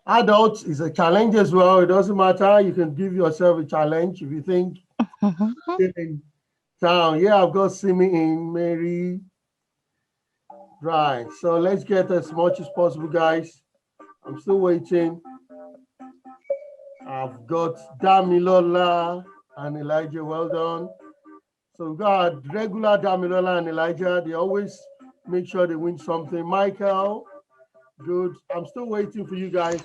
Adults is a challenge as well. It doesn't matter. You can give yourself a challenge if you think Mhm. in town. Yeah, I've got Simi in Mary. Right. So let's get as much as possible, guys. I'm still waiting. I've got Damilola and Elijah. Well done. So we've got regular Damilola and Elijah. They always make sure they win something. Michael, good. I'm still waiting for you guys.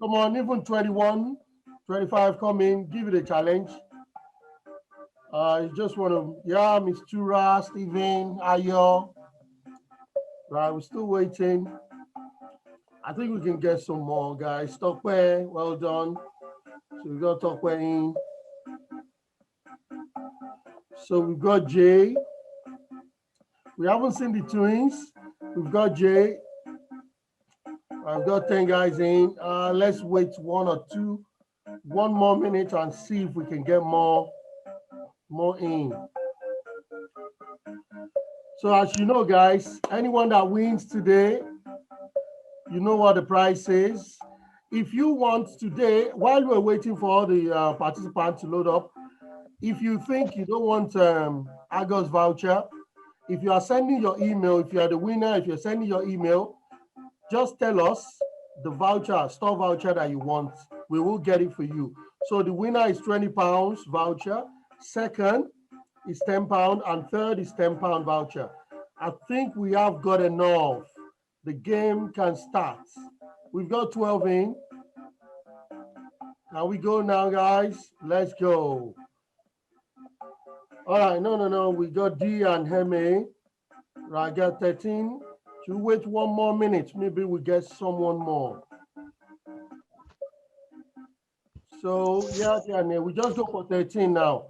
Come on, even 21, 25, come in, give it a challenge. You just want to, yeah, Miss Tura, Steven, Ayo. Right, we're still waiting. I think we can get some more, guys. Tokwe, well done. So we got Tokwe in. So we've got Jay. We haven't seen the twins. We've got Jay. I've got 10 guys in. Let's wait one more minute and see if we can get more in. So as you know, guys, anyone that wins today, you know what the price is. If you want today, while we're waiting for all the participants to load up, if you think you don't want Argos voucher, if you are sending your email, if you are the winner, if you're sending your email, just tell us the voucher, store voucher that you want. We will get it for you. So the winner is £20 voucher. Second is £10, and third is £10 voucher. I think we have got enough. The game can start. We've got 12 in. Can we go now, guys? Let's go. All right, no. We got D and Heme. Right, I got 13. Should we wait one more minute? Maybe we get someone more. So, yeah, we just go for 13 now.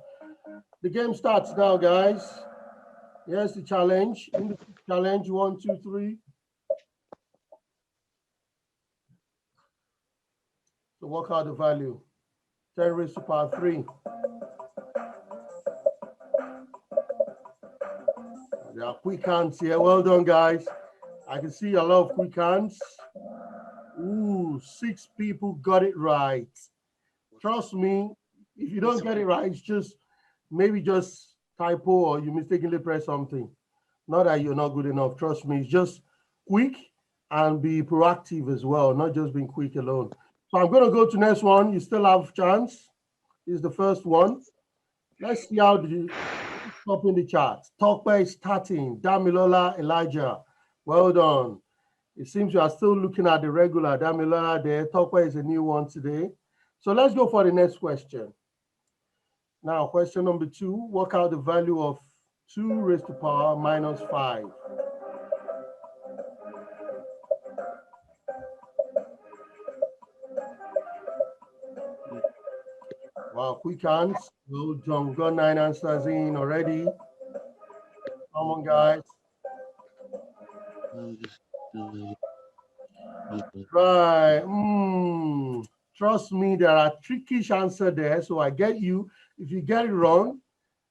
The game starts now, guys. Here's the challenge. In the challenge, one, two, three. So work out the value. 10 raised to power 3. There are quick hands here. Well done, guys. I can see a lot of quick hands. Ooh, 6 people got it right. Trust me, if you don't get it right, it's just maybe just typo or you mistakenly press something. Not that you're not good enough. Trust me, it's just quick and be proactive as well, not just being quick alone. So I'm going to go to next one. You still have chance. This is the first one. Let's see how the top in the chart. Talkback is starting. Damilola, Elijah. Well done. It seems you are still looking at the regular Damilola there. Talkback is a new one today. So let's go for the next question. Now, question number 2. Work out the value of 2 raised to power minus 5. Wow, quick hands. Well done. We've got 9 answers in already. Come on, guys. I'm just Right. Trust me, there are trickish answer there. So I get you. If you get it wrong,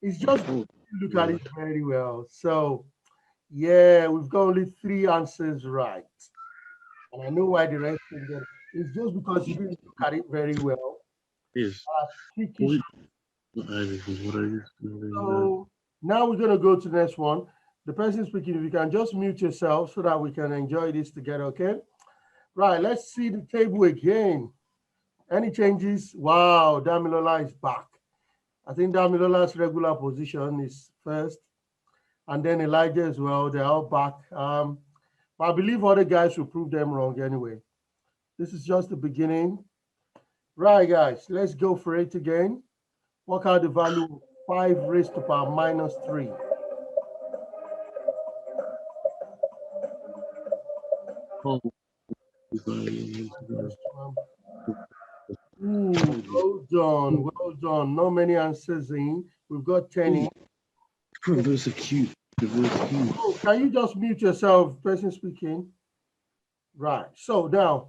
it's just oh look at it God. very well. So yeah, we've got only 3 answers right. And I know why the rest didn't get it. It's just because you didn't look at it very well. Yes. Trickish. What what are you doing that? So now we're gonna go to the next one. The person speaking, if you can just mute yourself so that we can enjoy this together, okay? Right, let's see the table again. Any changes? Wow, Damilola is back. I think Damilola's regular position is first, and then Elijah as well. They're all back. But I believe other guys will prove them wrong anyway. This is just the beginning. Right, guys, let's go for it again. Work out the value of 5 raised to power minus 3. Oh, God. First one. Ooh, well done, well done. Not many answers in. We've got 10 in. Oh, those are cute. Those are cute. Oh, can you just mute yourself, person speaking? Right. So now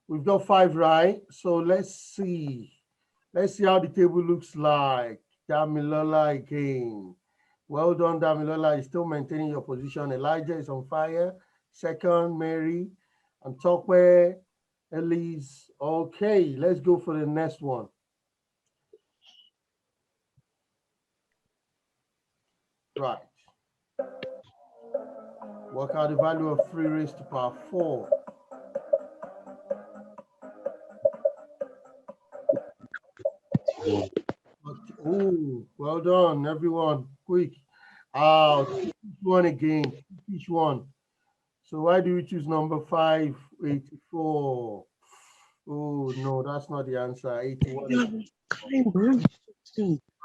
we've got 5 right. So let's see. Let's see how the table looks like. Damilola again. Well done, Damilola. You're still maintaining your position. Elijah is on fire. Second, Mary and Tokwe. Elise. Okay, let's go for the next one. Right. Work out the value of 3 raised to power 4. Oh, well done, everyone. Quick. Each one again. Each one. So why do we choose number 584? Oh, no, that's not the answer. 81. Yeah, time, bro.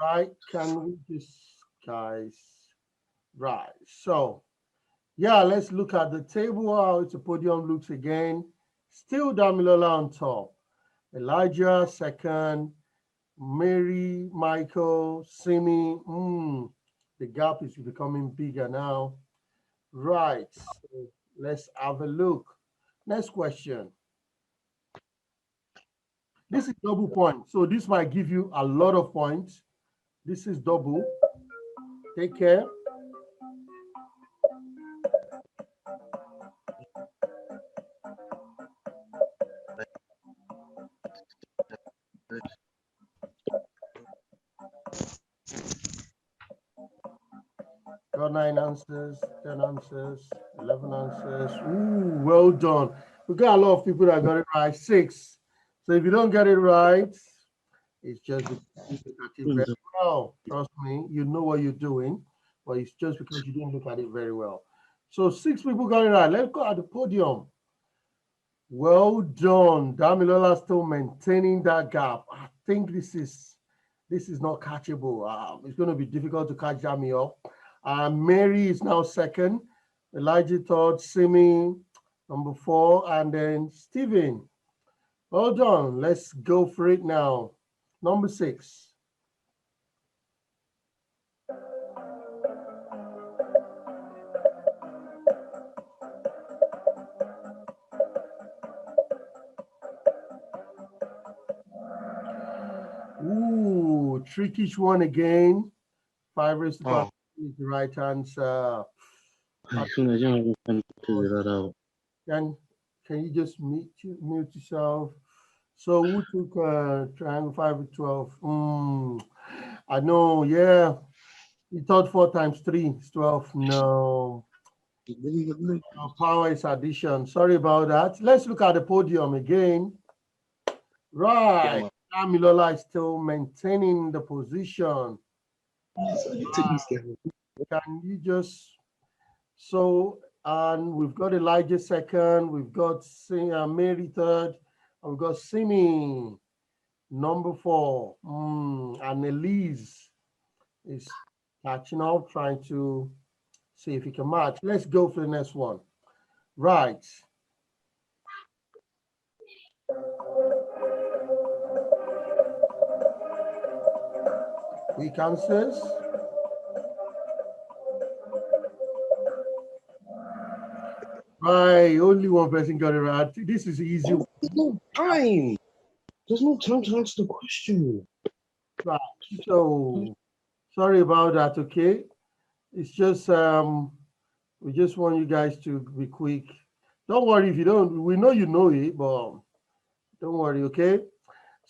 Right? Can we just, guys? Right. So, yeah, let's look at the table, how the podium looks again. Still Damilola on top. Elijah second. Mary, Michael, Simi. The gap is becoming bigger now. Right. So let's have a look. Next question. This is double point. So this might give you a lot of points. This is double. Take care. Got 9 answers, 10 answers, 11 answers. Ooh, well done. We got a lot of people that got it right. 6. So if you don't get it right, it's just because you didn't look at it very well. Trust me, you know what you're doing, but it's just because you didn't look at it very well. So 6 people got it right. Let's go at the podium. Well done. Damilola still maintaining that gap. I think this is not catchable. It's going to be difficult to catch Dami up. Mary is now second. Elijah third. Simi number 4, and then Stephen. Well done. Let's go for it now. Number 6. Ooh, trickish one again. 5 raised to power is the right answer. I soon as I can figure that out. Can you just mute yourself? So who took triangle 5 with 12? I know, yeah. You thought 4 times 3 is 12. No. Power is addition. Sorry about that. Let's look at the podium again. Right. Damilola is still maintaining the position. Can you just and we've got Elijah second, we've got Mary third, and we've got Simi number 4. And Elise is catching up, trying to see if he can match. Let's go for the next one. Right. Quick answers. Right, only one person got it right. This is easy. There's no time. There's no time to answer the question. Right. So sorry about that, okay? It's just we just want you guys to be quick. Don't worry if you don't, we know you know it, but don't worry, okay?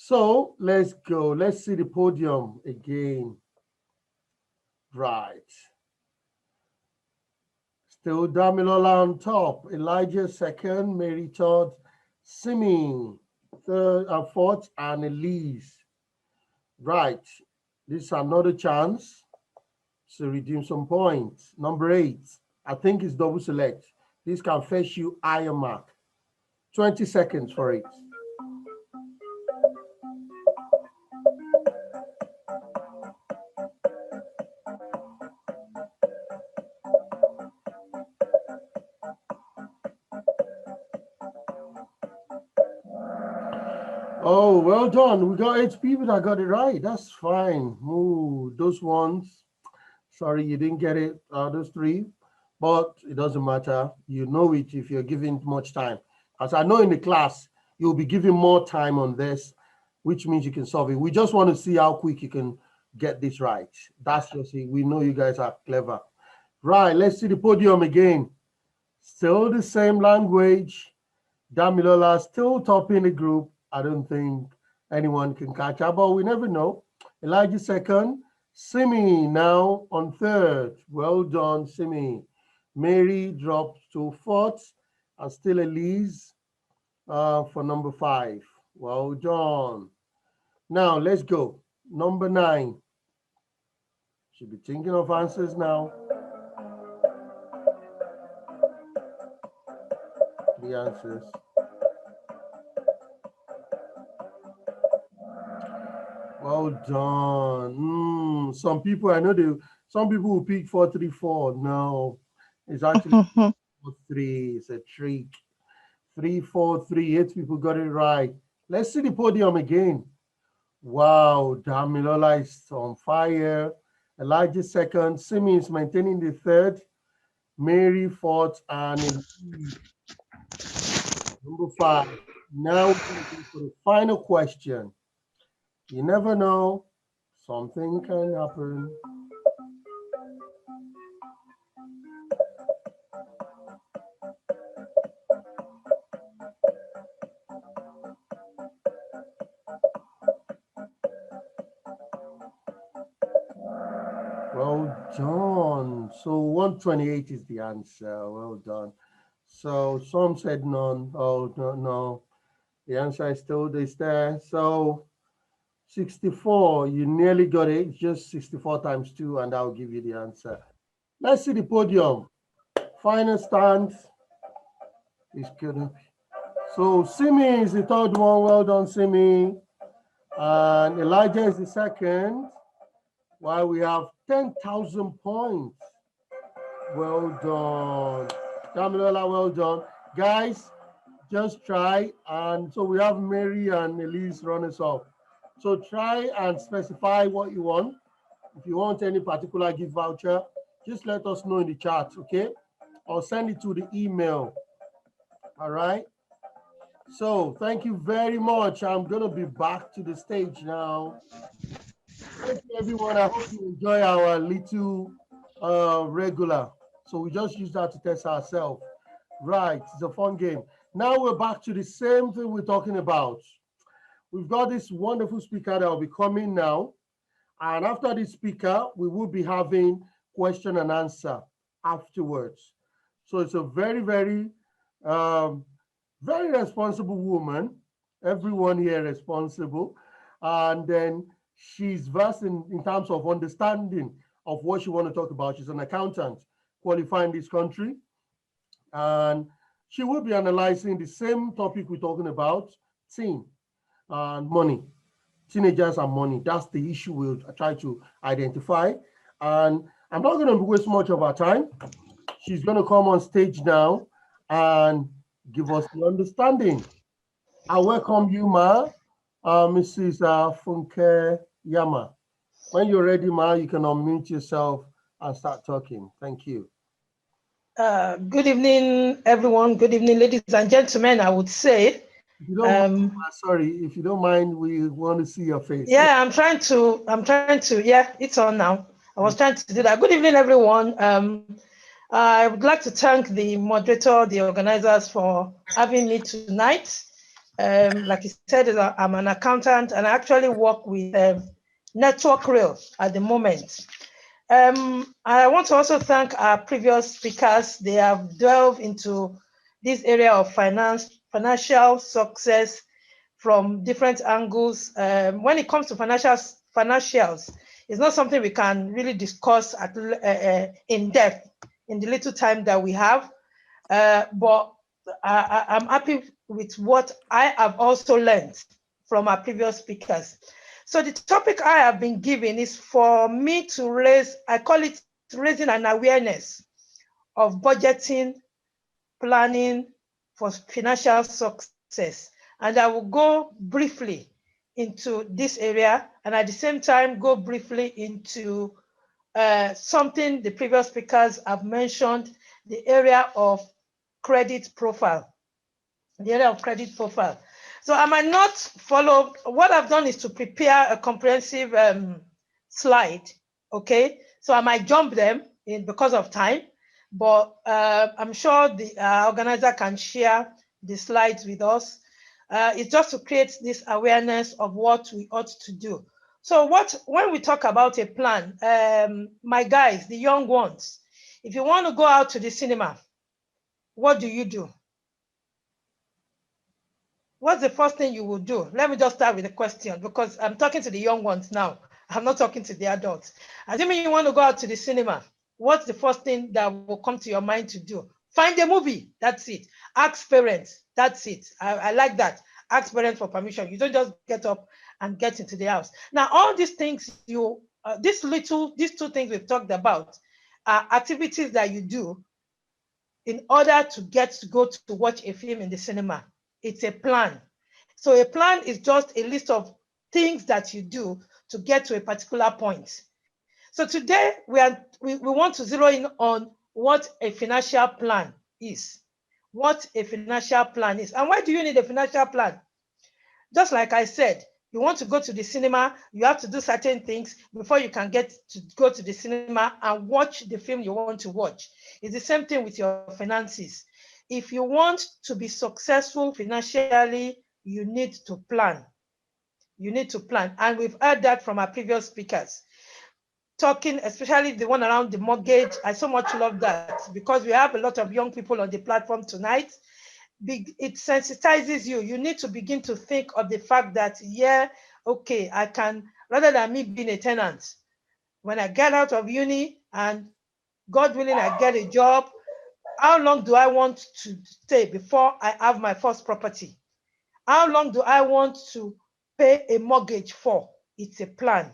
So let's go. Let's see the podium again. Right. Still Damilola on top. Elijah second, Mary third, Simi third and fourth, and Elise. Right. This is another chance to redeem some points. Number 8. I think it's double select. This can fetch you iron mark. 20 seconds for it. Oh, well done. We got 8 people that got it right. That's fine. Ooh, those ones. Sorry, you didn't get it, those 3. But it doesn't matter. You know it if you're giving much time. As I know in the class, you'll be giving more time on this, which means you can solve it. We just want to see how quick you can get this right. That's just it. We know you guys are clever. Right, let's see the podium again. Still the same language. Damilola still topping the group. I don't think anyone can catch up, but we never know. Elijah second. Simi now on third. Well done, Simi. Mary dropped to fourth, and still Elise for number five. Well done. Now let's go. Number nine. Should be thinking of answers now. The answers. Well done. Some people I know some people will pick 434. No, it's actually 4-3. It's a trick. 3-4-3. 8 people got it right. Let's see the podium again. Wow, Damilola is on fire. Elijah second. Simi is maintaining the third. Mary fourth, and number five. Now we're going to go for the final question. You never know, something can happen. Well done. So 128 is the answer. Well done. So some said none. Oh, no, no. The answer is still this there. So 64, you nearly got it. Just 64 times 2, and I'll give you the answer. Let's see the podium. Final stand is gonna be. So Simi is the third one. Well done, Simi. And Elijah is the second. While we have 10,000 points. Well done. Damilola, well done. Guys, just try. And so we have Mary and Elise runners off. So try and specify what you want. If you want any particular gift voucher, just let us know in the chat, okay? Or send it to the email. All right. So thank you very much. I'm going to be back to the stage now. Thank you, everyone. I hope you enjoy our little regular. So we just use that to test ourselves. Right, it's a fun game. Now we're back to the same thing we're talking about. We've got this wonderful speaker that will be coming now. And after this speaker, we will be having question and answer afterwards. So it's a very, very, very responsible woman. Everyone here responsible. And then she's versed in terms of understanding of what she want to talk about. She's an accountant qualified in this country. And she will be analyzing the same topic we're talking about, teen and money. Teenagers and money. That's the issue we'll try to identify. And I'm not going to waste much of our time. She's going to come on stage now and give us the understanding. I welcome you, Ma, Mrs. Funke Yama. When you're ready, Ma, you can unmute yourself and start talking. Thank you. Good evening, everyone. Good evening, ladies and gentlemen. I would say. If you don't mind, sorry, if you don't mind, we want to see your face. Yeah, I'm trying to. Yeah, it's on now. I was trying to do that. Good evening, everyone. I would like to thank the moderator, the organizers for having me tonight. Like you said, I'm an accountant and I actually work with Network Rail at the moment. I want to also thank our previous speakers. They have delved into this area of financial success from different angles. When it comes to financials, it's not something we can really discuss in depth in the little time that we have. But I'm happy with what I have also learned from our previous speakers. So the topic I have been given is for me to raise, I call it raising an awareness of budgeting, planning for financial success. And I will go briefly into this area and at the same time go briefly into something the previous speakers have mentioned, the area of credit profile, So I might not follow. What I've done is to prepare a comprehensive slide, okay? So I might jump them in because of time, but I'm sure the organizer can share the slides with us. It's just to create this awareness of what we ought to do. So when we talk about a plan, my guys, the young ones, if you want to go out to the cinema, what do you do? What's the first thing you will do? Let me just start with a question, because I'm talking to the young ones now. I'm not talking to the adults. Assuming you want to go out to the cinema, what's the first thing that will come to your mind to do? Find a movie. That's it. Ask parents. That's it. I like that. Ask parents for permission. You don't just get up and get into the house. Now, all these things these two things we've talked about are activities that you do in order to get to go to watch a film in the cinema. It's a plan. So a plan is just a list of things that you do to get to a particular point. So today we want to zero in on what a financial plan is. What a financial plan is. And why do you need a financial plan? Just like I said, you want to go to the cinema, you have to do certain things before you can get to go to the cinema and watch the film you want to watch. It's the same thing with your finances. If you want to be successful financially, you need to plan. You need to plan. And we've heard that from our previous speakers. Talking, especially the one around the mortgage. I so much love that because we have a lot of young people on the platform tonight. It sensitizes you. You need to begin to think of the fact that, yeah, okay, I can, rather than me being a tenant, when I get out of uni and God willing, I get a job, how long do I want to stay before I have my first property? How long do I want to pay a mortgage for? It's a plan.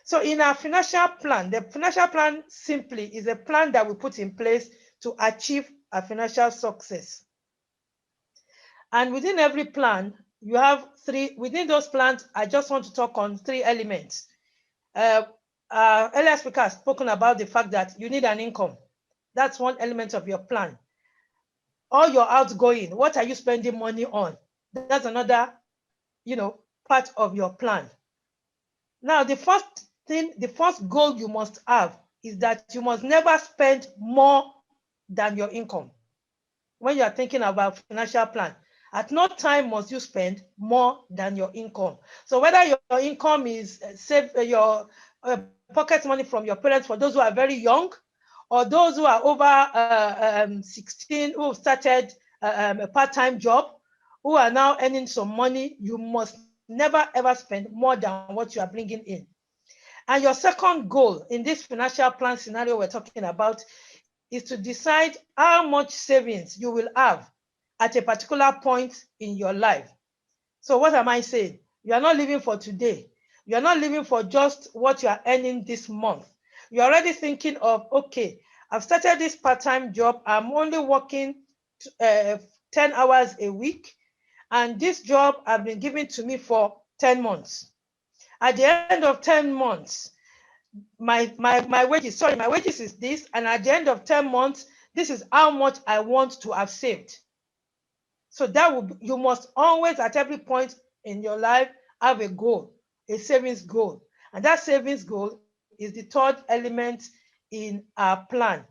So in our financial plan, the financial plan simply is a plan that we put in place to achieve a financial success. And within every plan, you have three. Within those plans, I just want to talk on three elements. Earlier speaker has spoken about the fact that you need an income. That's one element of your plan. All your outgoing, what are you spending money on? That's another, part of your plan. Now, the first goal you must have is that you must never spend more than your income. When you are thinking about financial plan, at no time must you spend more than your income. So whether your income is your pocket money from your parents, for those who are very young, or those who are over 16, who started a part-time job, who are now earning some money, you must never ever spend more than what you are bringing in. And your second goal in this financial plan scenario we're talking about is to decide how much savings you will have at a particular point in your life. So what am I saying? You are not living for today. You are not living for just what you are earning this month. You're already thinking of, okay, I've started this part-time job. I'm only working 10 hours a week. And this job has been given to me for 10 months. At the end of 10 months, my wages is this, and at the end of 10 months, this is how much I want to have saved. So you must always at every point in your life have a goal, a savings goal. And that savings goal is the third element in our plan.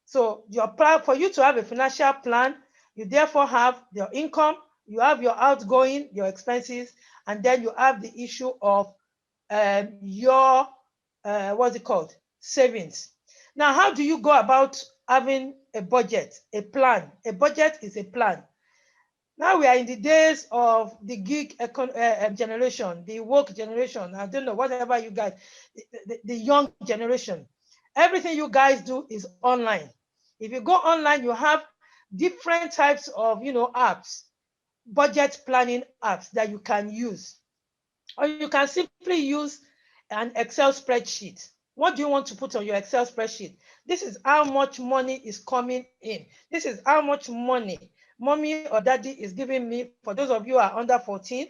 So your plan, for you to have a financial plan, you therefore have your income, you have your outgoing, your expenses, and then you have the issue of your what's it called? Savings. Now, how do you go about having a budget, a plan? A budget is a plan. Now we are in the days of the gig generation, the woke generation. I don't know, whatever you guys, the young generation. Everything you guys do is online. If you go online, you have different types of, apps, budget planning apps that you can use. Or you can simply use an Excel spreadsheet. What do you want to put on your Excel spreadsheet? This is how much money is coming in. This is how much money mommy or daddy is giving me. For those of you who are under 14,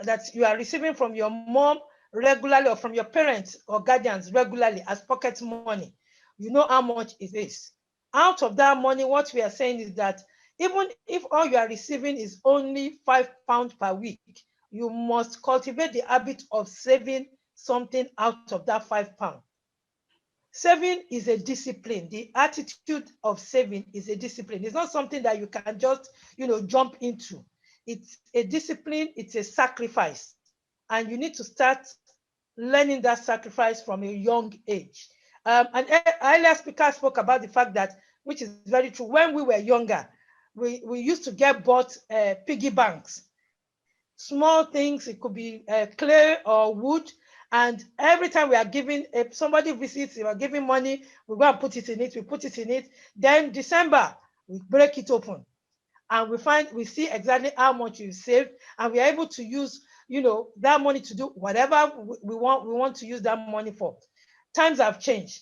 that you are receiving from your mom regularly, or from your parents or guardians regularly as pocket money. You know how much it is. Out of that money, what we are saying is that even if all you are receiving is only £5 per week, you must cultivate the habit of saving something out of that £5. Saving is a discipline. The attitude of saving is a discipline. It's not something that you can just, jump into. It's a discipline, it's a sacrifice. And you need to start learning that sacrifice from a young age. And earlier speaker spoke about the fact that, which is very true, when we were younger, we used to get bought piggy banks, small things. It could be clay or wood. And every time we are giving, if somebody visits, we are giving money, we go and put it in it, we put it in it. Then December, we break it open and we see exactly how much you saved, and we are able to use, that money to do whatever we want to use that money for. Times have changed.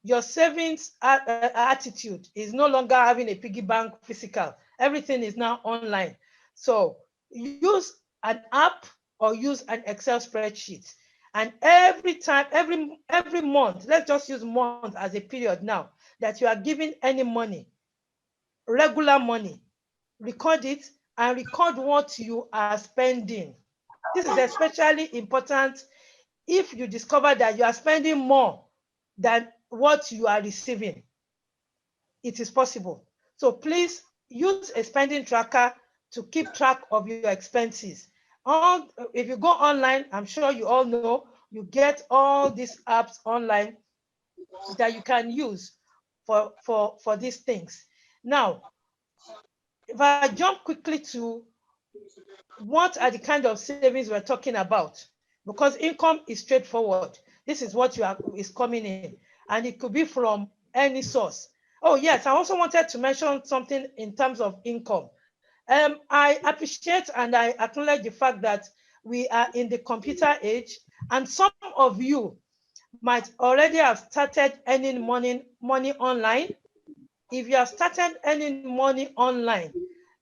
Your savings attitude is no longer having a piggy bank physical. Everything is now online. So use an app or use an Excel spreadsheet. And every time, every month, let's just use month as a period now, that you are giving any money, regular money, record it and record what you are spending. This is especially important if you discover that you are spending more than what you are receiving. It is possible. So please use a spending tracker to keep track of your expenses. If you go online, I'm sure you all know, you get all these apps online that you can use for these things. Now, if I jump quickly to what are the kind of savings we're talking about, because income is straightforward. This is what is coming in, and it could be from any source. Oh yes, I also wanted to mention something in terms of income. I appreciate and I acknowledge the fact that we are in the computer age, and some of you might already have started earning money online. If you have started earning money online,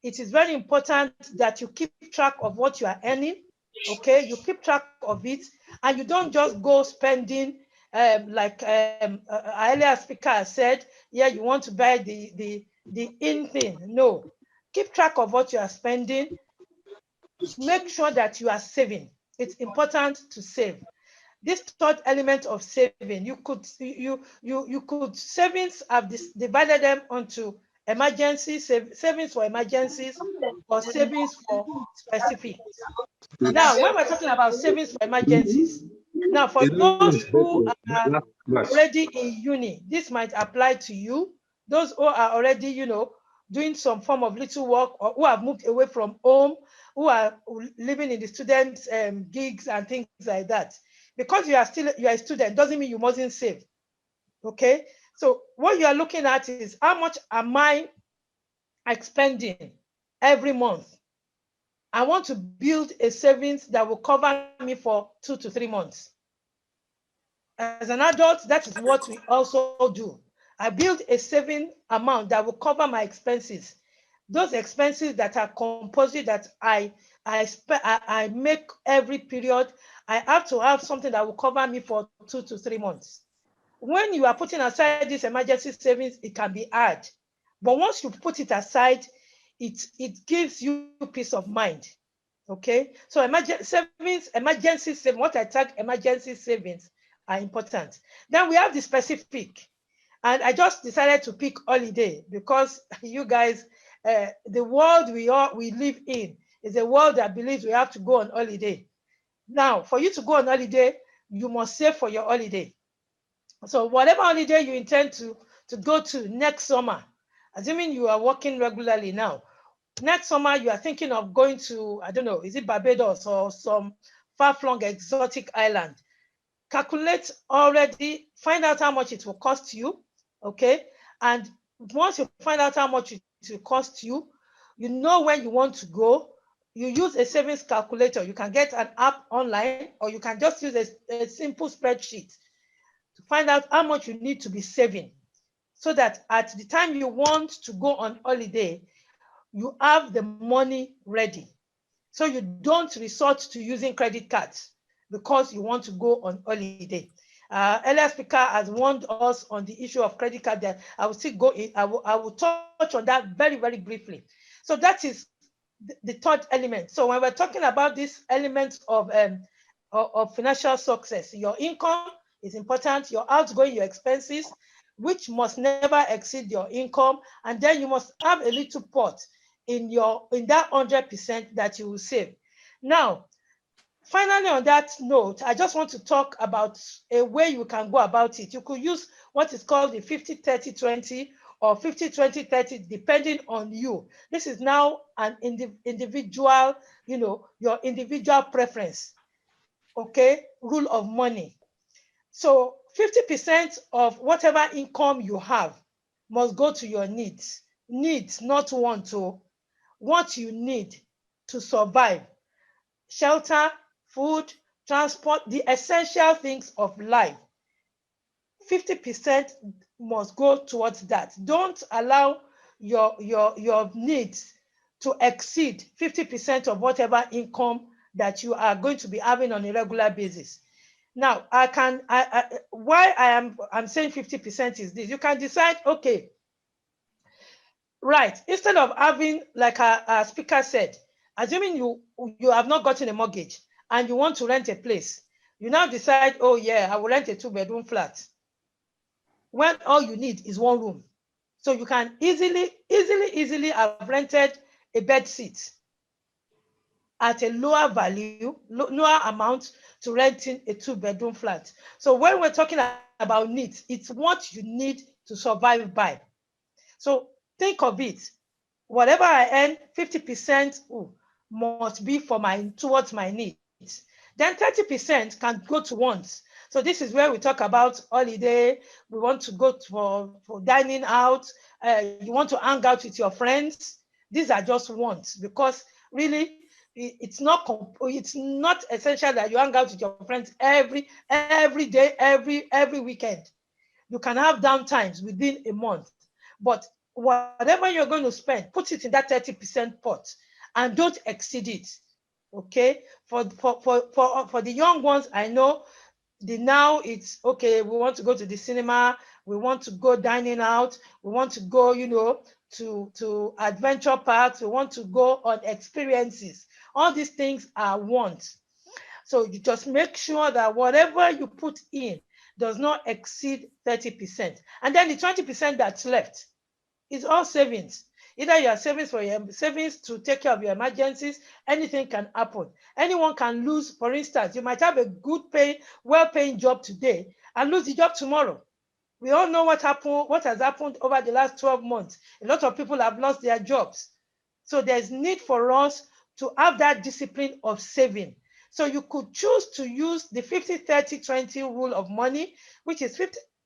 it is very important that you keep track of what you are earning. Okay, you keep track of it, and you don't just go spending like earlier speaker said. Yeah, you want to buy the in thing. No, keep track of what you are spending. Make sure that you are saving. It's important to save. This third element of saving, you could savings, have divided them onto savings for emergencies or savings for specifics. Now, when we're talking about savings for emergencies, now for those who are already in uni, this might apply to you. Those who are already, doing some form of little work, or who have moved away from home, who are living in the students' gigs and things like that. Because you are a student doesn't mean you mustn't save. Okay, so what you are looking at is how much am I expending every month. I want to build a savings that will cover me for 2 to 3 months. As an adult, that is what we also do. I build a saving amount that will cover my expenses. Those expenses that are compulsory, that I make every period, I have to have something that will cover me for 2 to 3 months. When you are putting aside this emergency savings, it can be hard. But once you put it aside, it gives you peace of mind. Okay, so emergency savings, what I tag emergency savings are important. Then we have the specific, and I just decided to pick holiday because you guys, the world we live in is a world that believes we have to go on holiday. Now, for you to go on holiday, you must save for your holiday. So whatever holiday you intend to go to next summer, assuming you are working regularly now, next summer you are thinking of going to, I don't know, is it Barbados or some far-flung exotic island? Calculate already, find out how much it will cost you, okay? And once you find out how much it will cost you, you know where you want to go, you use a savings calculator. You can get an app online, or you can just use a simple spreadsheet to find out how much you need to be saving, so that at the time you want to go on holiday, you have the money ready. So you don't resort to using credit cards because you want to go on holiday. Earlier speaker has warned us on the issue of credit card. That I will still go in. I will touch on that very, very briefly. So that is the third element. So when we're talking about these elements of financial success, your income is important. Your outgoing, your expenses, which must never exceed your income. And then you must have a little pot in that 100% that you will save. Now, finally, on that note, I just want to talk about a way you can go about it. You could use what is called the 50-30-20 or 50-20-30, depending on you. This is now an individual, your individual preference, okay, rule of money. So 50% of whatever income you have must go to your needs. Needs, not want to. What you need to survive. Shelter, food, transport, the essential things of life. 50% must go towards that. Don't allow your needs to exceed 50% of whatever income that you are going to be having on a regular basis. Now, why I'm saying 50% is this. You can decide, okay, right, instead of having, like our speaker said, assuming you have not gotten a mortgage and you want to rent a place, you now decide, oh yeah, I will rent a 2-bedroom flat, when all you need is one room. So you can easily have rented a bed seat at a lower value, lower amount to renting a 2-bedroom flat. So when we're talking about needs, it's what you need to survive by. So think of it. Whatever I earn, 50% must be towards my needs. Then 30% can go to wants. So this is where we talk about holiday. We want to go for dining out. You want to hang out with your friends. These are just wants, because really it's not essential that you hang out with your friends every day, every weekend. You can have downtimes within a month, but whatever you're going to spend, put it in that 30% pot and don't exceed it. Okay, for the young ones, I know now it's okay. We want to go to the cinema, we want to go dining out, we want to go, to adventure parks, we want to go on experiences. All these things are wants. So you just make sure that whatever you put in does not exceed 30%. And then the 20% that's left is all savings. Either you are savings to take care of your emergencies. Anything can happen. Anyone can lose. For instance, you might have a well-paying job today and lose the job tomorrow. We all know what has happened over the last 12 months. A lot of people have lost their jobs. So there's need for us to have that discipline of saving. So you could choose to use the 50-30-20 rule of money, which is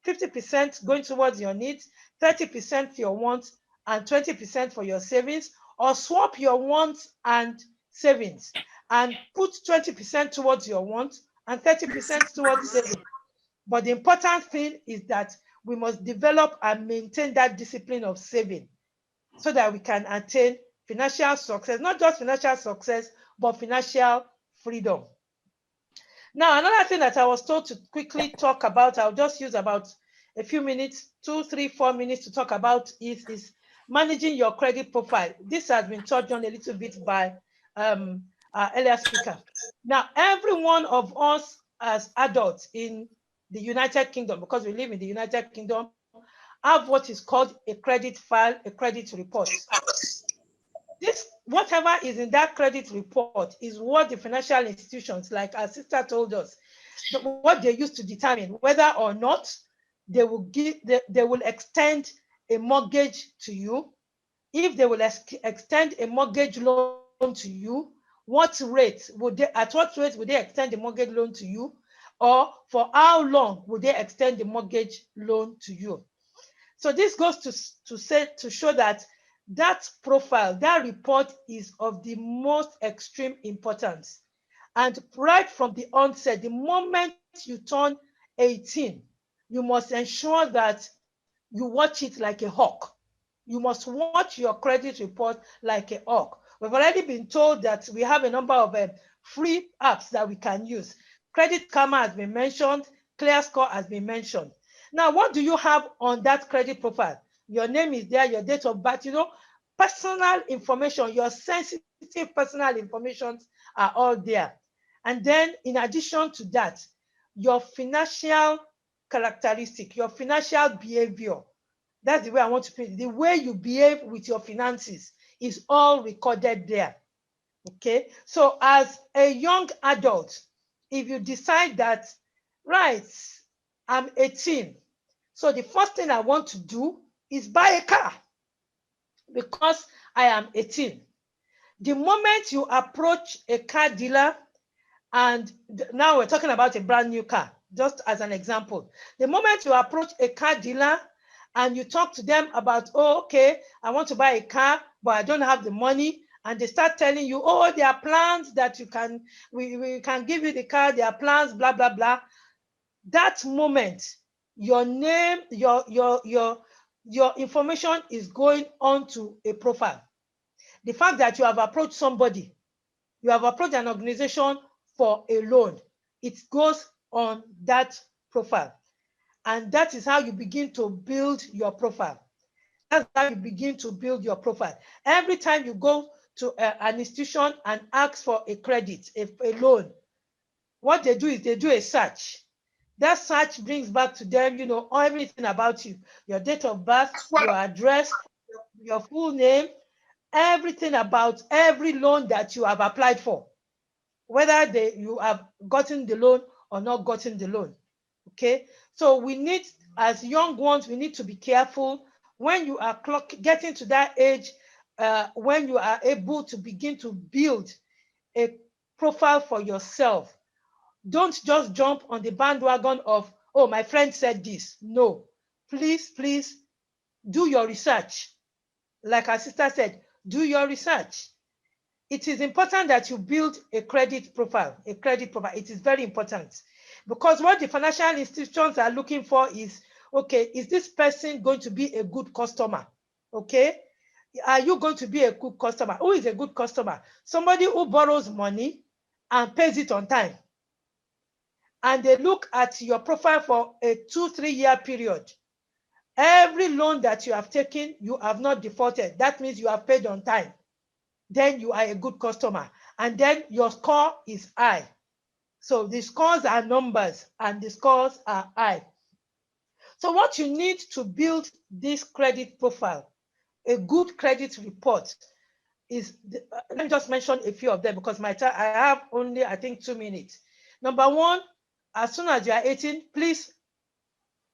50% going towards your needs, 30% for your wants, and 20% for your savings, or swap your wants and savings and put 20% towards your wants and 30% towards savings. But the important thing is that we must develop and maintain that discipline of saving so that we can attain financial success, not just financial success, but financial freedom. Now, another thing that I was told to quickly talk about, I'll just use about a few minutes, 2, 3, 4 minutes to talk about is managing your credit profile. This has been touched on a little bit by our earlier speaker. Now, every one of us as adults in the United Kingdom, because we live in the United Kingdom, have what is called a credit file, a credit report. This, whatever is in that credit report, is what the financial institutions, like our sister told us, what they use to determine whether or not they will extend a mortgage to you. If they will extend a mortgage loan to you, at what rate would they extend the mortgage loan to you, or for how long would they extend the mortgage loan to you? So this goes to show that profile, that report is of the most extreme importance. And right from the onset, the moment you turn 18, you must ensure that you watch it like a hawk. You must watch your credit report like a hawk. We've already been told that we have a number of free apps that we can use. Credit Karma has been mentioned. ClearScore has been mentioned. Now, what do you have on that credit profile? Your name is there, your date of birth, personal information, your sensitive personal information are all there. And then in addition to that, your financial characteristic, your financial behavior. That's the way I want to put it. The way you behave with your finances is all recorded there. Okay. So as a young adult, if you decide that, right, I'm 18, so the first thing I want to do is buy a car because I am 18. The moment you approach a car dealer, and now we're talking about a brand new car, just as an example. The moment you approach a car dealer and you talk to them about, oh, okay, I want to buy a car, but I don't have the money, and they start telling you, oh, there are plans that you can, we can give you the car, there are plans, blah, blah, blah. That moment, your name, your information is going on to a profile. The fact that you have approached somebody, you have approached an organization for a loan, it goes on that profile. And that is how you begin to build your profile. That's how you begin to build your profile. Every time you go to an institution and ask for a credit, a loan, what they do is they do a search. That search brings back to them, everything about you, your date of birth, your address, your full name, everything about every loan that you have applied for, whether you have gotten the loan or not gotten the loan. Okay, so we need, as young ones, we need to be careful when you are getting to that age, when you are able to begin to build a profile for yourself. Don't just jump on the bandwagon of, oh, my friend said this. No, please do your research. Like our sister said, do your research. It is important that you build a credit profile. It is very important, because what the financial institutions are looking for is, okay, is this person going to be a good customer? Okay, are you going to be a good customer? Who is a good customer? Somebody who borrows money and pays it on time. And they look at your profile for a 2-3 year period. Every loan that you have taken, you have not defaulted. That means you have paid on time. Then you are a good customer. And then your score is high. So the scores are numbers and the scores are high. So what you need to build this credit profile, a good credit report, is, let me just mention a few of them because I have only, I think, 2 minutes. Number one, as soon as you are 18, please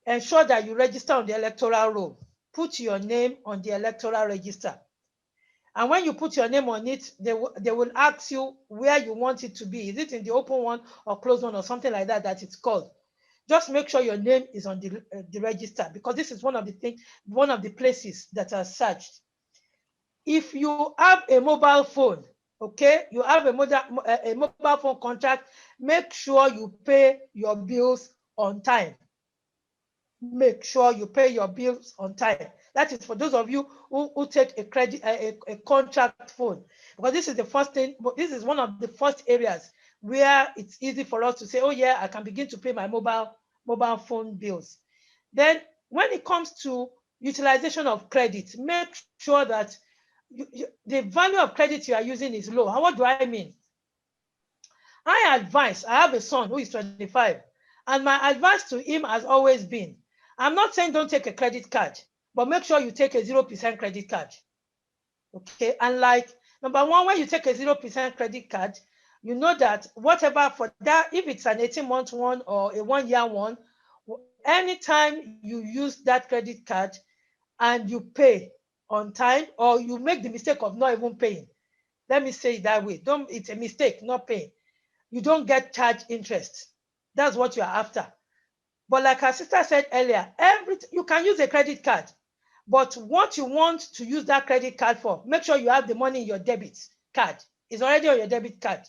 ensure that you register on the electoral roll. Put your name on the electoral register. And when you put your name on it, they will ask you where you want it to be. Is it in the open one or closed one or something like that it's called? Just make sure your name is on the register, because this is one of the places that are searched. If you have a mobile phone, okay, you have a mobile phone contract, make sure you pay your bills on time. Make sure you pay your bills on time. That is for those of you who take a contract phone, because this is the first thing. This is one of the first areas where it's easy for us to say, oh yeah, I can begin to pay my mobile phone bills. Then when it comes to utilization of credit, make sure that the value of credit you are using is low. What do I mean? I have a son who is 25, and my advice to him has always been, I'm not saying don't take a credit card, but make sure you take a 0% credit card. Okay, and like, number one, when you take a 0% credit card, you know that whatever for that, if it's an 18-month one or a 1-year one, anytime you use that credit card and you pay on time, or you make the mistake of not even paying, let me say it that way, it's a mistake not paying, you don't get charged interest. That's what you're after. But like our sister said earlier, you can use a credit card, but what you want to use that credit card for, make sure you have the money in your debit card. It's already on your debit card.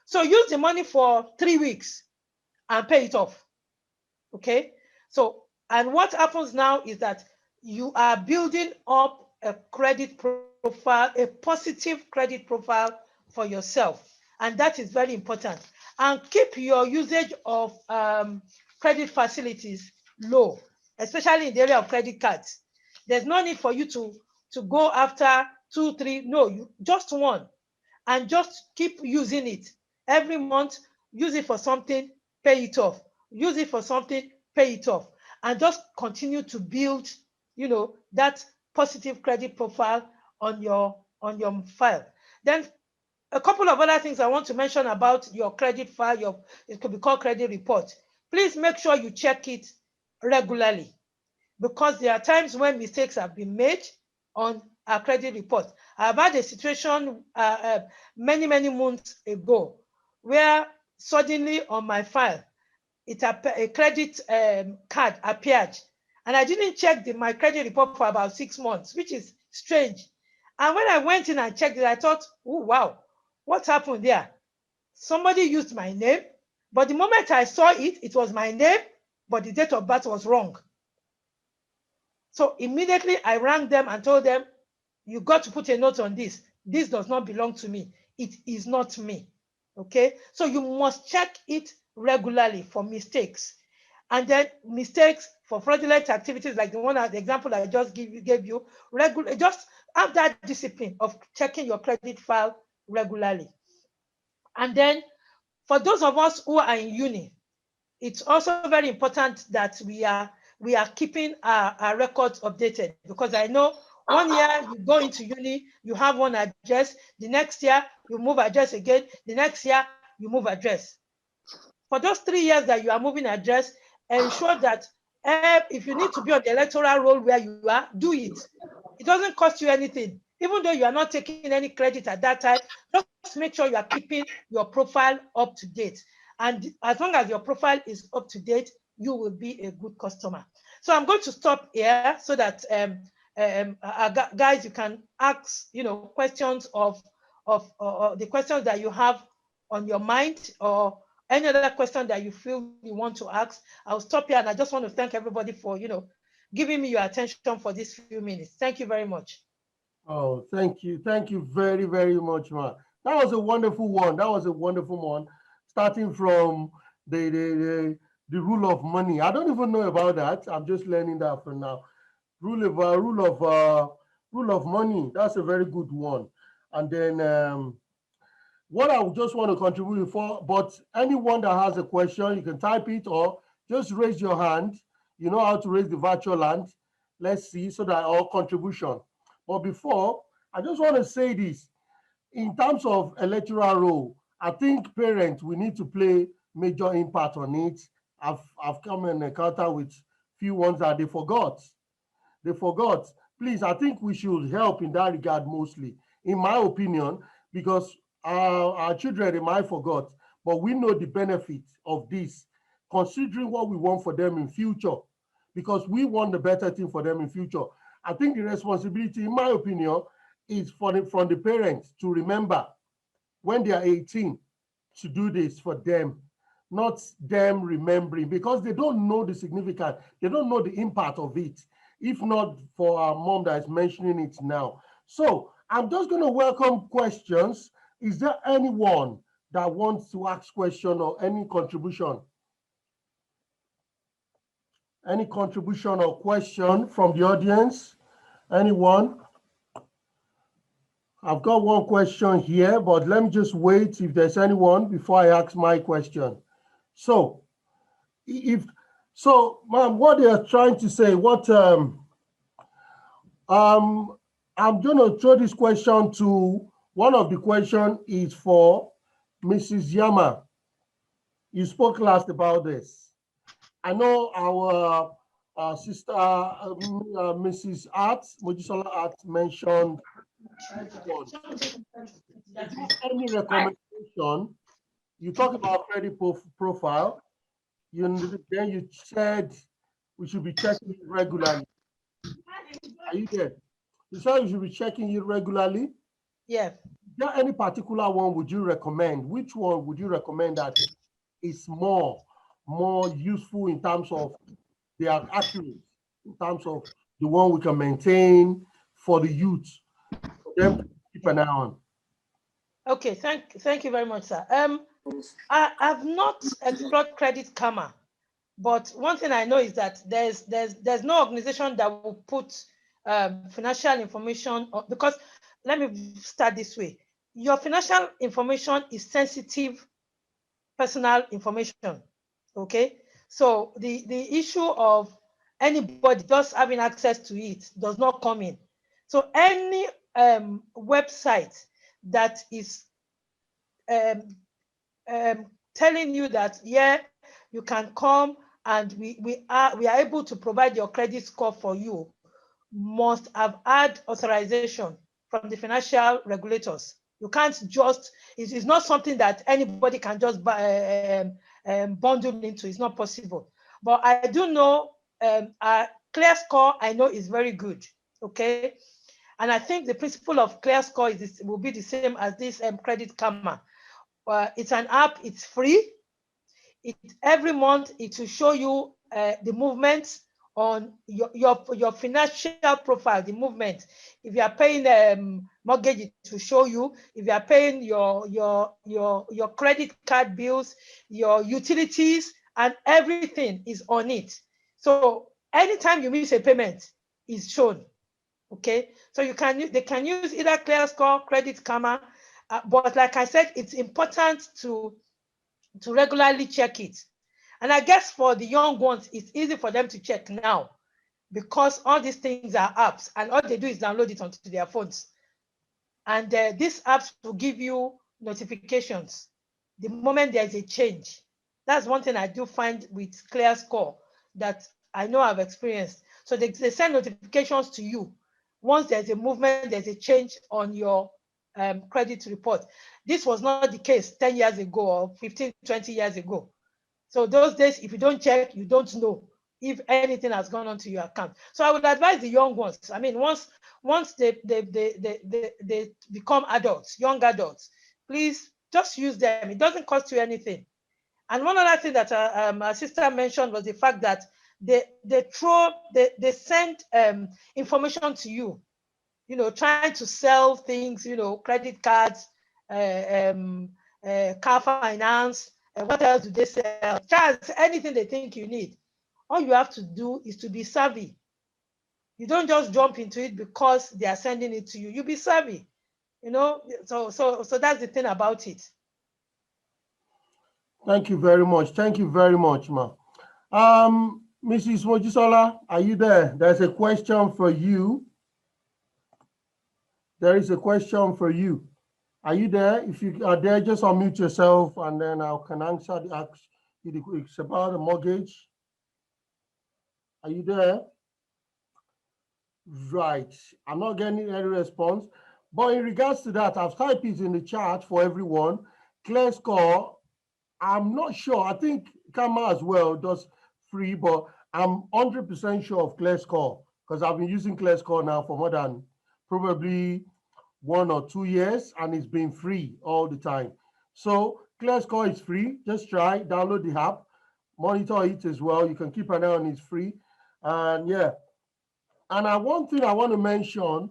So use the money for 3 weeks and pay it off. Okay? So, and what happens now is that you are building up a credit profile, a positive credit profile for yourself. And that is very important. And keep your usage of credit facilities low, especially in the area of credit cards. There's no need for you to go after 2, 3, no, just one, and just keep using it every month. Use it for something, pay it off. use it for something, pay it off, and just continue to build, that positive credit profile on your file. Then a couple of other things I want to mention about your credit file, it could be called credit report. Please make sure you check it regularly, because there are times when mistakes have been made on our credit report. I've had a situation many, many months ago where suddenly on my file, a credit card appeared, and I didn't check my credit report for about 6 months, which is strange. And when I went in and checked it, I thought, oh, wow, what happened there? Somebody used my name, but the moment I saw it, it was my name, but the date of birth was wrong. So immediately I rang them and told them, you got to put a note on this. This does not belong to me. It is not me. Okay? So you must check it regularly for mistakes. And then mistakes for fraudulent activities, like the example I just gave you, just have that discipline of checking your credit file regularly. And then for those of us who are in uni, it's also very important that we are keeping our records updated, because I know 1 year you go into uni, you have one address, the next year you move address again, the next year you move address. For those 3 years that you are moving address, ensure that if you need to be on the electoral roll where you are, do it. It doesn't cost you anything. Even though you are not taking any credit at that time, just make sure you are keeping your profile up to date. And as long as your profile is up to date, you will be a good customer. So I'm going to stop here so that guys, you can ask, questions of the questions that you have on your mind, or any other question that you feel you want to ask. I'll stop here, and I just want to thank everybody for, giving me your attention for these few minutes. Thank you very much. Oh, thank you. Thank you very, very much, man. That was a wonderful one. That was a wonderful one. Starting from the rule of money. I don't even know about that. I'm just learning that for now. Rule of money. That's a very good one. And then what I would just want to contribute for, but anyone that has a question, you can type it or just raise your hand. You know how to raise the virtual hand. Let's see, so that our contribution. But before, I just want to say this. In terms of electoral role, I think parents, we need to play major impact on it. I've come in encounter with few ones that they forgot. They forgot. Please, I think we should help in that regard mostly, in my opinion, because our children, they might forgot, but we know the benefit of this, considering what we want for them in future, because we want the better thing for them in future. I think the responsibility, in my opinion, is from the parents to remember when they are 18 to do this for them, not them remembering, because they don't know the significance, they don't know the impact of it, if not for our mom that is mentioning it now. So I'm just going to welcome questions. Is there anyone that wants to ask question or any contribution? Any contribution or question from the audience? Anyone? I've got one question here, but let me just wait if there's anyone before I ask my question. So, ma'am, what they are trying to say, I'm going to throw this question to, one of the question is for Mrs. Yama. You spoke last about this. I know our sister, Mrs. Arts, Mojisola Arts mentioned one. Any recommendation? You talk about credit profile. Then you said we should be checking it regularly. Are you there? You said you should be checking it regularly. Yeah. Is there any particular one would you recommend? Which one would you recommend that is more useful in terms of they are accurate, in terms of the one we can maintain for the youth, for them to keep an eye on? Okay, thank you very much, sir. I've not explored Credit Karma, but one thing I know is that there's no organization that will put financial information on, because let me start this way. Your financial information is sensitive personal information. Okay, So the issue of anybody just having access to it does not come in. So any website that is um, telling you that, yeah, you can come and we are able to provide your credit score for you, must have had authorization from the financial regulators. You can't just, it's not something that anybody can just bundle into. It's not possible. But I do know Clear Score, I know, is very good. Okay. And I think the principle of Clear Score will be the same as this Credit Karma. It's an app, it's free. Every month it will show you the movements on your financial profile, the movement. If you are paying mortgage, it will show you. If you are paying your credit card bills, your utilities, and everything is on it. So anytime you miss a payment, is shown. Okay, so they can use either Clear Score, Credit Karma, but like I said, it's important to regularly check it. And I guess for the young ones, it's easy for them to check now because all these things are apps and all they do is download it onto their phones. And these apps will give you notifications the moment there's a change. That's one thing I do find with Clear Score that I know I've experienced. So they send notifications to you once there's a movement, there's a change on your credit report. This was not the case 10 years ago or 15, 20 years ago. So those days, if you don't check, you don't know if anything has gone onto your account. So I would advise the young ones. I mean, once they become adults, young adults, please just use them. It doesn't cost you anything. And one other thing that my sister mentioned was the fact that they send information to you, trying to sell things, credit cards, car finance, what else do they sell? Charge anything they think you need. All you have to do is to be savvy. You don't just jump into it because they are sending it to you. You be savvy, So that's the thing about it. Thank you very much. Thank you very much, ma. Mrs. Mojisola, are you there? There's a question for you. There is a question for you. Are you there? If you are there, just unmute yourself and then I can answer it's about the mortgage. Are you there? Right. I'm not getting any response. But in regards to that, I've typed it in the chat for everyone. Clear Score, I'm not sure. I think Karma as well does free, but I'm 100% sure of Clear Score because I've been using Clear Score now for more than probably 1 or 2 years, and it's been free all the time. So Clear Score is free. Just try, download the app, monitor it as well. You can keep an eye on it, it's free. And yeah. And one thing I want to mention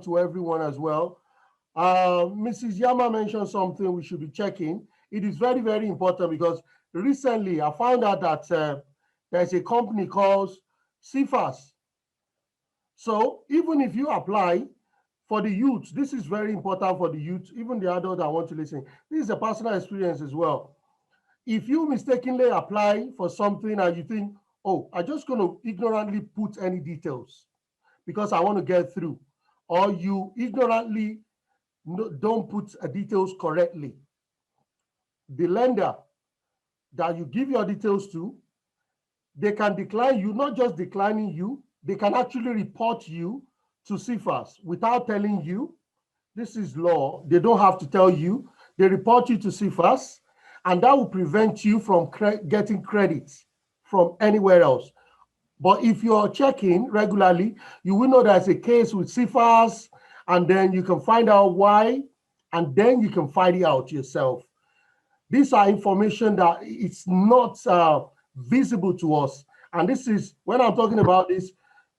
to everyone as well. Mrs. Yama mentioned something we should be checking. It is very, very important because recently I found out that there's a company called CFAS. So even if you apply for the youth, this is very important for the youth, even the adult that want to listen. This is a personal experience as well. If you mistakenly apply for something and you think, oh, I'm just going to ignorantly put any details because I want to get through, or you ignorantly don't put details correctly, the lender that you give your details to, they can decline you, not just declining you, they can actually report you to CFAS without telling you. This is law. They don't have to tell you. They report you to CFAS, and that will prevent you from getting credits from anywhere else. But if you're checking regularly, you will know there's a case with CFAS, and then you can find out why, and then you can find it out yourself. These are information that it's not visible to us. And this is, when I'm talking about this,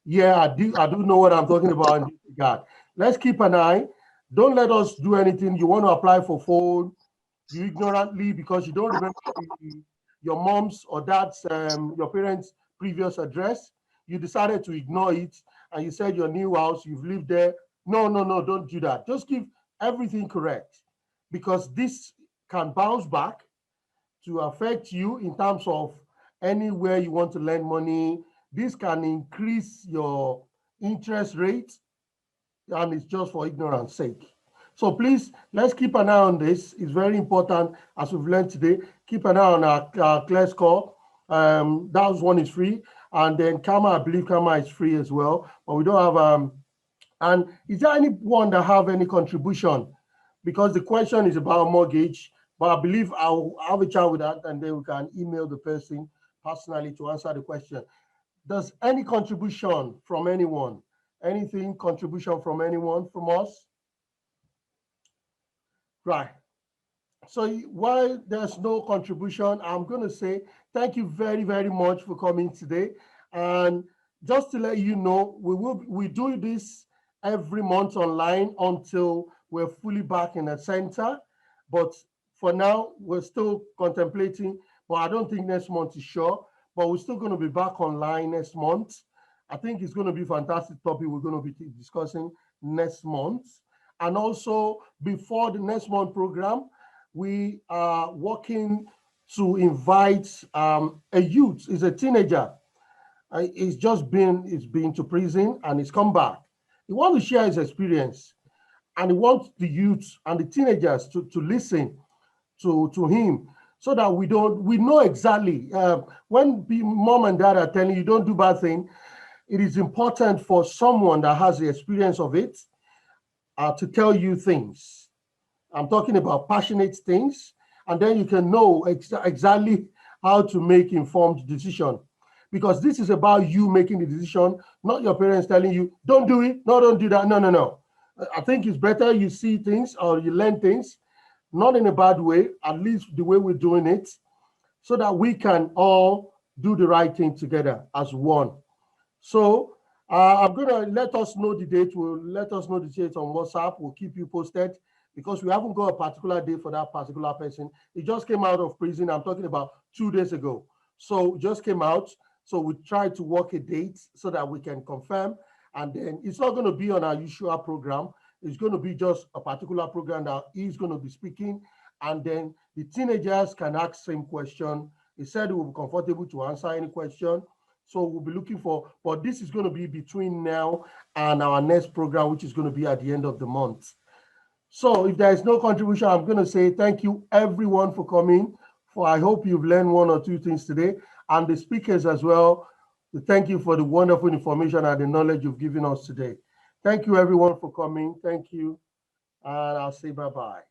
yeah, I do know what I'm talking about in this regard. Let's keep an eye. Don't let us do anything. You want to apply for phone, you ignorantly, because you don't remember your mom's or dad's, your parents' previous address, you decided to ignore it, and you said your new house, you've lived there. No, don't do that. Just give everything correct, because this can bounce back to affect you in terms of anywhere you want to lend money. This can increase your interest rate, and it's just for ignorance sake. So please, let's keep an eye on this. It's very important, as we've learned today. Keep an eye on our Clear Score. That one is free. And then Karma, I believe Karma is free as well. But we don't have, and is there anyone that have any contribution? Because the question is about mortgage, but I believe I'll have a chat with that, and then we can email the person personally to answer the question. Does any contribution from anyone? Anything, contribution from anyone, from us? Right. So while there's no contribution, I'm going to say thank you very, very much for coming today. And just to let you know, we do this every month online until we're fully back in the center. But for now, we're still contemplating, but I don't think next month is sure. But we're still going to be back online next month. I think it's going to be a fantastic topic we're going to be discussing next month. And also, before the next month program, we are working to invite a youth. He's a teenager. He's been to prison and he's come back. He wants to share his experience, and he wants the youth and the teenagers to listen to him, so that we know exactly when mom and dad are telling you don't do bad thing. It is important for someone that has the experience of it to tell you things. I'm talking about passionate things, and then you can know exactly how to make informed decision. Because this is about you making the decision, not your parents telling you, don't do it, no, don't do that. No, no, no. I think it's better you see things or you learn things, not in a bad way, at least the way we're doing it, so that we can all do the right thing together as one. So I'm going to let us know the date. We'll let us know the date on WhatsApp. We'll keep you posted, because we haven't got a particular day for that particular person. He just came out of prison. I'm talking about 2 days ago. So just came out. So we try to work a date so that we can confirm. And then it's not going to be on our usual program. It's going to be just a particular program that he's going to be speaking. And then the teenagers can ask same question. He said he will be comfortable to answer any question. So we'll be looking for, but this is going to be between now and our next program, which is going to be at the end of the month. So if there is no contribution, I'm going to say thank you everyone for coming. I hope you've learned one or two things today, and the speakers as well. Thank you for the wonderful information and the knowledge you've given us today. Thank you everyone for coming. Thank you. And I'll say bye-bye.